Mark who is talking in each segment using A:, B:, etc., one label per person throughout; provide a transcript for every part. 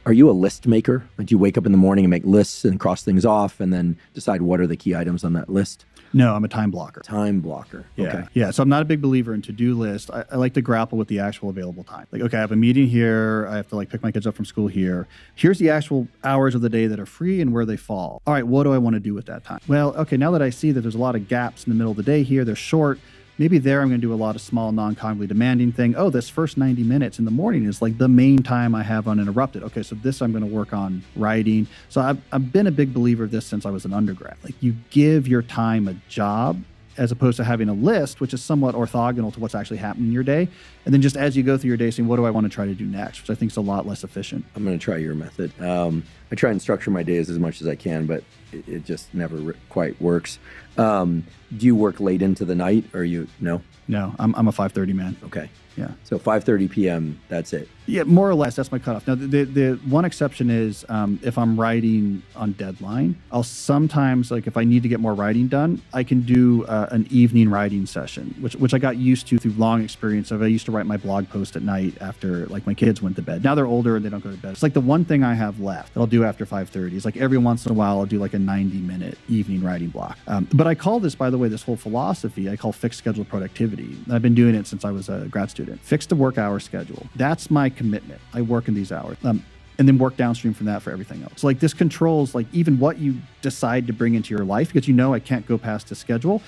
A: Are you a list maker? Like, do you wake up in the morning and make lists and cross things off and then decide what are the key items on that list?
B: No, I'm a time blocker.
A: Time blocker.
B: Yeah.
A: Okay.
B: Yeah. So I'm not a big believer in to-do list. I like to grapple with the actual available time. Like, okay, I have a meeting here. I have to like pick my kids up from school here. Here's the actual hours of the day that are free and where they fall. All right, what do I want to do with that time? Well, okay, now that I see that there's a lot of gaps in the middle of the day here, they're short. Maybe there I'm going to do a lot of small, non-cognitively demanding thing. Oh, this first 90 minutes in the morning is like the main time I have uninterrupted. Okay, so this I'm going to work on writing. So I've been a big believer of this since I was an undergrad. Like, you give your time a job as opposed to having a list, which is somewhat orthogonal to what's actually happening in your day. And then just as you go through your day saying, what do I want to try to do next? Which I think is a lot less efficient.
A: I'm going to try your method. I try and structure my days as much as I can, but it just never quite works. Do you work late into the night, or no?
B: No, I'm a 5:30 man.
A: Okay.
B: Yeah.
A: So 5:30 p.m., that's it.
B: Yeah, more or less, that's my cutoff. Now, the one exception is if I'm writing on deadline, I'll sometimes, like if I need to get more writing done, I can do an evening writing session, which I got used to through long experience of. I used to write my blog post at night after like my kids went to bed. Now they're older and they don't go to bed. It's like the one thing I have left that I'll do after 5:30 is like every once in a while I'll do like a 90-minute evening writing block. But I call this, by the way, this whole philosophy, I call fixed schedule productivity. I've been doing it since I was a grad student. Fixed a work hour schedule. That's my commitment. I work in these hours. And then work downstream from that for everything else. So like this controls like even what you decide to bring into your life, because I can't go past a schedule.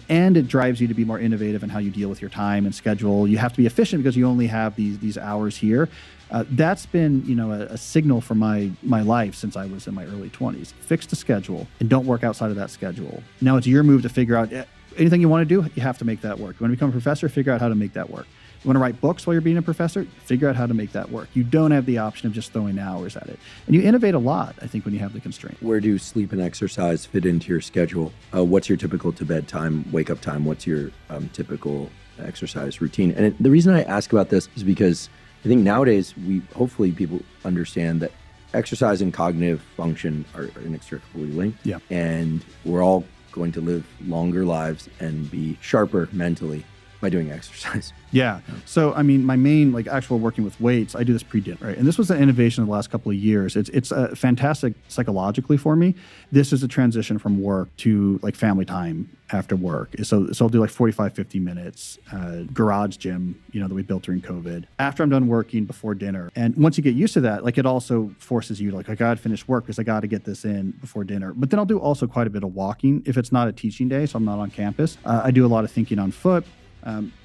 B: And it drives you to be more innovative in how you deal with your time and schedule. You have to be efficient because you only have these hours here. That's been, a signal for my life since I was in my early 20s. Fix the schedule and don't work outside of that schedule. Now it's your move to figure out anything you want to do, you have to make that work. You want to become a professor, figure out how to make that work. You want to write books while you're being a professor, figure out how to make that work. You don't have the option of just throwing hours at it. And you innovate a lot, I think, when you have the constraint.
A: Where do sleep and exercise fit into your schedule? What's your typical to bed time, wake up time? What's your typical exercise routine? And the reason I ask about this is because I think nowadays hopefully people understand that exercise and cognitive function are inextricably linked.
B: Yeah.
A: And we're all going to live longer lives and be sharper mentally by doing exercise.
B: Yeah. So, I mean, my main, actual working with weights, I do this pre-dinner, right? And this was an innovation of the last couple of years. It's fantastic psychologically for me. This is a transition from work to family time after work. So I'll do 45, 50 minutes, garage gym, that we built during COVID. After I'm done working before dinner. And once you get used to that, it also forces you to I got to finish work because I got to get this in before dinner. But then I'll do also quite a bit of walking if it's not a teaching day, so I'm not on campus. I do a lot of thinking on foot.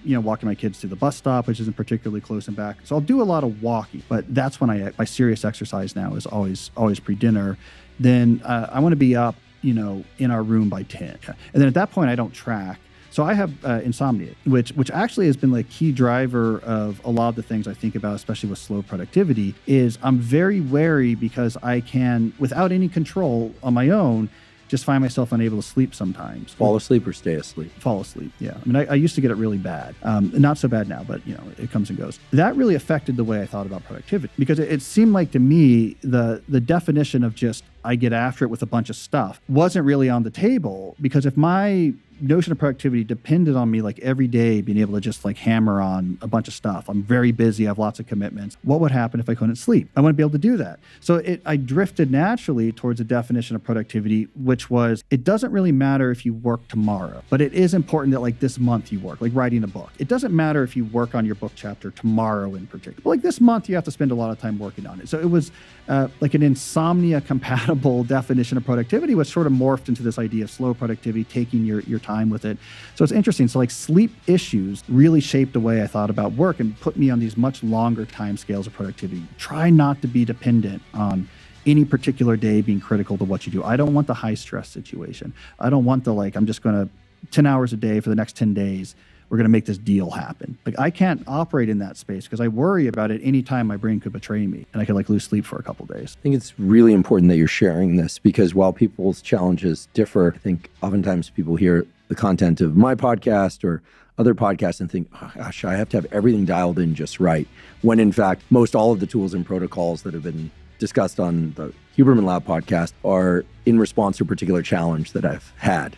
B: Walking my kids to the bus stop, which isn't particularly close and back. So I'll do a lot of walking, but that's when my serious exercise now is always pre-dinner. Then I want to be up, in our room by 10. And then at that point, I don't track. So I have insomnia, which actually has been a key driver of a lot of the things I think about, especially with slow productivity, is I'm very wary because I can, without any control on my own, just find myself unable to sleep sometimes.
A: Fall asleep or stay asleep?
B: Fall asleep, yeah. I mean, I used to get it really bad. Not so bad now, but, it comes and goes. That really affected the way I thought about productivity because it seemed like to me the definition of just I get after it with a bunch of stuff wasn't really on the table, because if my notion of productivity depended on me every day being able to just hammer on a bunch of stuff. I'm very busy. I have lots of commitments. What would happen if I couldn't sleep? I wouldn't be able to do that. So I drifted naturally towards a definition of productivity, which was it doesn't really matter if you work tomorrow, but it is important that this month you work, writing a book. It doesn't matter if you work on your book chapter tomorrow in particular. But this month you have to spend a lot of time working on it. So it was an insomnia compatible definition of productivity, which sort of morphed into this idea of slow productivity, taking your time with it. So it's interesting. So sleep issues really shaped the way I thought about work and put me on these much longer time scales of productivity. Try not to be dependent on any particular day being critical to what you do. I don't want the high stress situation. I don't want the I'm just going to 10 hours a day for the next 10 days. We're going to make this deal happen. I can't operate in that space because I worry about it anytime my brain could betray me and I could lose sleep for a couple of days.
A: I think it's really important that you're sharing this because while people's challenges differ, I think oftentimes people hear the content of my podcast or other podcasts and think, oh, gosh, I have to have everything dialed in just right. When in fact, most all of the tools and protocols that have been discussed on the Huberman Lab podcast are in response to a particular challenge that I've had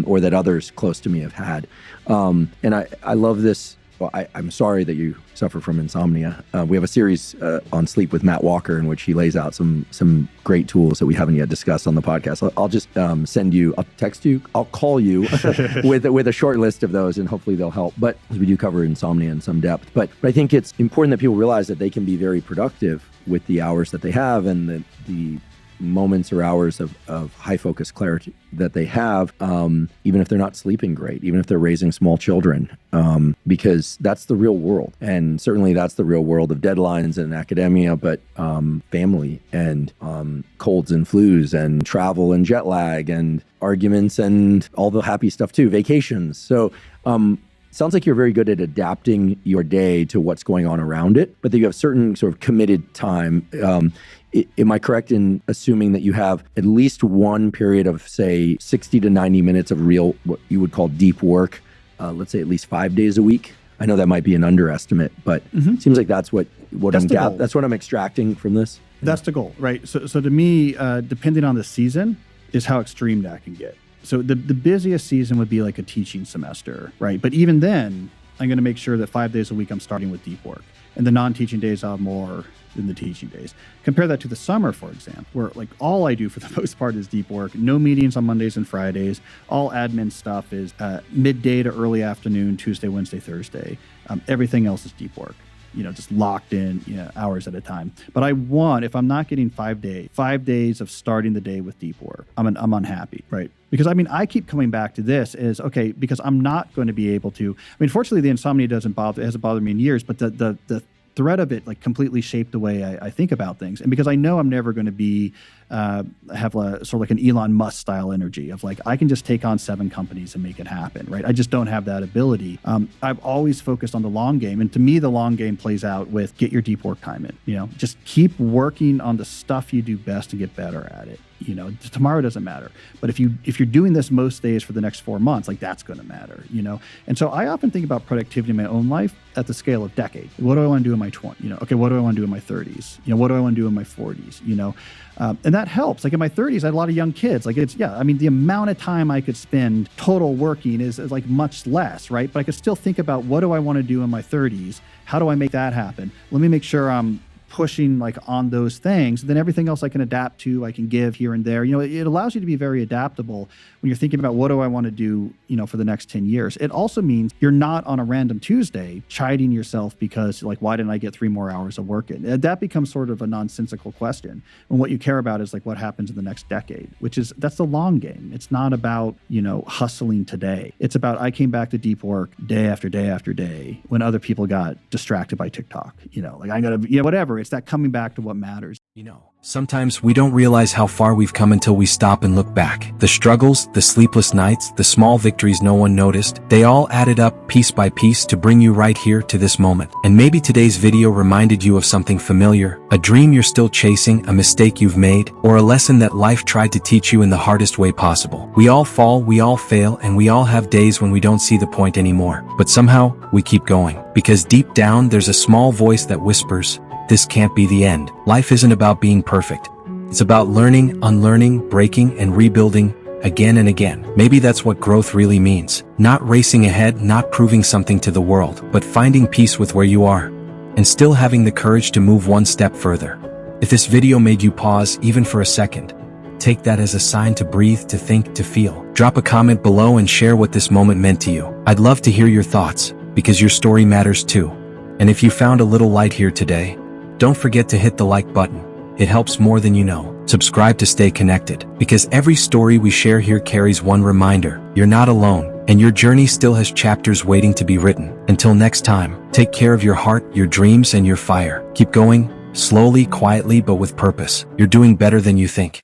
A: or that others close to me have had. And I love this well, I'm sorry that you suffer from insomnia. We have a series on sleep with Matt Walker in which he lays out some great tools that we haven't yet discussed on the podcast. I'll just I'll text you, I'll call you with a short list of those, and hopefully they'll help. But we do cover insomnia in some depth. But I think it's important that people realize that they can be very productive with the hours that they have and the moments or hours of high focus clarity that they have, even if they're not sleeping great, even if they're raising small children, because that's the real world. And certainly that's the real world of deadlines and academia, but family and colds and flus and travel and jet lag and arguments and all the happy stuff too, vacations. So sounds like you're very good at adapting your day to what's going on around it, but that you have certain sort of committed time. Am I correct in assuming that you have at least one period of, say, 60 to 90 minutes of real, what you would call deep work, let's say at least 5 days a week? I know that might be an underestimate, but it seems like that's what I'm extracting from this.
B: That's the goal, right? So to me, depending on the season is how extreme that can get. So the busiest season would be like a teaching semester, right? But even then, I'm going to make sure that 5 days a week I'm starting with deep work. And the non-teaching days I'll have more than the teaching days. Compare that to the summer, for example, where like all I do for the most part is deep work. No meetings on Mondays and Fridays. All admin stuff is midday to early afternoon, Tuesday, Wednesday, Thursday. Everything else is deep work. Just locked in, hours at a time. But I want, if I'm not getting 5 days of starting the day with deep work, I'm unhappy, right? Because I keep coming back to this is, okay, because I'm not going to be able to, fortunately the insomnia hasn't bothered me in years, but the threat of it like completely shaped the way I think about things. And because I know I'm never going to be, have sort of like an Elon Musk style energy of like, I can just take on 7 companies and make it happen, right? I just don't have that ability. I've always focused on the long game. And to me, the long game plays out with get your deep work time in, just keep working on the stuff you do best and get better at it. Tomorrow doesn't matter. But if you're doing this most days for the next 4 months, like that's going to matter, And so I often think about productivity in my own life at the scale of decade. What do I want to do in my 20s? Okay, what do I want to do in my 30s? What do I want to do in my 40s? And that helps. Like in my 30s, I had a lot of young kids. Like the amount of time I could spend total working is like much less, right? But I could still think about what do I want to do in my 30s? How do I make that happen? Let me make sure I'm pushing like on those things. Then everything else I can adapt to, I can give here and there. It allows you to be very adaptable when you're thinking about what do I want to do, for the next 10 years. It also means you're not on a random Tuesday chiding yourself because like, why didn't I get 3 more hours of work in? That becomes sort of a nonsensical question. And what you care about is like what happens in the next decade, that's the long game. It's not about, hustling today. It's about, I came back to deep work day after day after day when other people got distracted by TikTok, like I'm going to, whatever. It's that coming back to what matters.
C: Sometimes we don't realize how far we've come until we stop and look back. The struggles, the sleepless nights, the small victories no one noticed, they all added up piece by piece to bring you right here to this moment. And maybe today's video reminded you of something familiar, a dream you're still chasing, a mistake you've made, or a lesson that life tried to teach you in the hardest way possible. We all fall, we all fail, and we all have days when we don't see the point anymore. But somehow, we keep going. Because deep down, there's a small voice that whispers, this can't be the end. Life isn't about being perfect. It's about learning, unlearning, breaking, and rebuilding again and again. Maybe that's what growth really means. Not racing ahead, not proving something to the world, but finding peace with where you are, and still having the courage to move one step further. If this video made you pause, even for a second, take that as a sign to breathe, to think, to feel. Drop a comment below and share what this moment meant to you. I'd love to hear your thoughts, because your story matters too. And if you found a little light here today, don't forget to hit the like button. It helps more than you know. Subscribe to stay connected, because every story we share here carries one reminder. You're not alone, and your journey still has chapters waiting to be written. Until next time, take care of your heart, your dreams, and your fire. Keep going, slowly, quietly, but with purpose. You're doing better than you think.